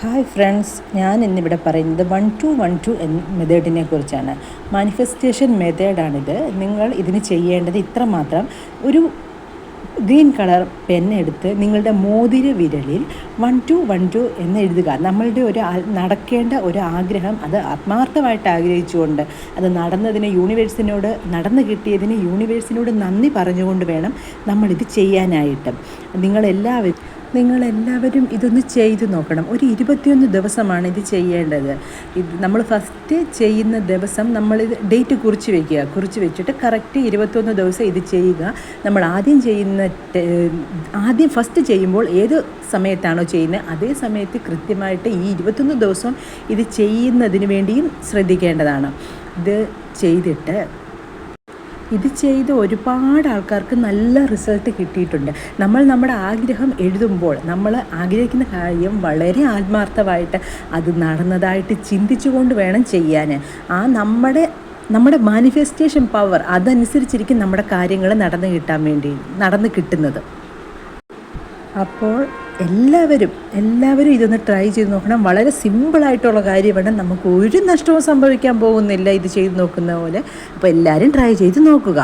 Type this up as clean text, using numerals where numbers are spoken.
Hi friends, ഞാൻ ഇന്നിവിടെ പറയുന്നത് 1212 എന്ന മെത്തേഡിനെ കുറിച്ചാണ്. മാനിഫെസ്റ്റേഷൻ മെത്തേഡാണിത്. നിങ്ങൾ ഇതിന് ചെയ്യേണ്ടത് ഇത്രമാത്രം: ഒരു ഗ്രീൻ കളർ പെന്നെടുത്ത് നിങ്ങളുടെ മോതിര വിരലിൽ 1212 എന്ന് എഴുതുക. നമ്മളുടെ നടക്കേണ്ട ഒരു ആഗ്രഹം, അത് ആത്മാർത്ഥമായിട്ട് ആഗ്രഹിച്ചുകൊണ്ട്, അത് നടന്നു കിട്ടിയതിന് യൂണിവേഴ്സിനോട് നന്ദി പറഞ്ഞുകൊണ്ട് വേണം നമ്മളിത് ചെയ്യാനായിട്ട്. നിങ്ങളെല്ലാവരും ഇതൊന്ന് ചെയ്തു നോക്കണം. ഒരു 21 ദിവസമാണ് ഇത് ചെയ്യേണ്ടത്. നമ്മൾ ഫസ്റ്റ് ചെയ്യുന്ന ദിവസം നമ്മളിത് ഡേറ്റ് കുറിച്ച് വെച്ചിട്ട് കറക്റ്റ് 21 ദിവസം ഇത് ചെയ്യുക. നമ്മൾ ആദ്യം ഫസ്റ്റ് ചെയ്യുമ്പോൾ ഏത് സമയത്താണോ ചെയ്യുന്നത് അതേ സമയത്ത് കൃത്യമായിട്ട് ഈ 21 ദിവസം ഇത് ചെയ്യുന്നതിന് വേണ്ടിയും ശ്രദ്ധിക്കേണ്ടതാണ്. ഇത് ചെയ്ത് ഒരുപാട് ആൾക്കാർക്ക് നല്ല റിസൾട്ട് കിട്ടിയിട്ടുണ്ട്. നമ്മുടെ ആഗ്രഹം എഴുതുമ്പോൾ നമ്മൾ ആഗ്രഹിക്കുന്ന കാര്യം വളരെ ആത്മാർത്ഥമായിട്ട് അത് നടന്നതായിട്ട് ചിന്തിച്ചുകൊണ്ട് വേണം ചെയ്യാൻ. നമ്മുടെ മാനിഫെസ്റ്റേഷൻ പവർ അതനുസരിച്ചിരിക്കും നമ്മുടെ കാര്യങ്ങൾ നടന്നു കിട്ടുന്നത്. അപ്പോൾ എല്ലാവരും ഇതൊന്ന് ട്രൈ ചെയ്ത് നോക്കണം. വളരെ സിമ്പിളായിട്ടുള്ള കാര്യമാണ്. നമുക്ക് ഒരു നഷ്ടവും സംഭവിക്കാൻ പോകുന്നില്ല ഇത് ചെയ്ത് നോക്കുന്ന പോലെ. അപ്പോൾ എല്ലാവരും ട്രൈ ചെയ്ത് നോക്കുക.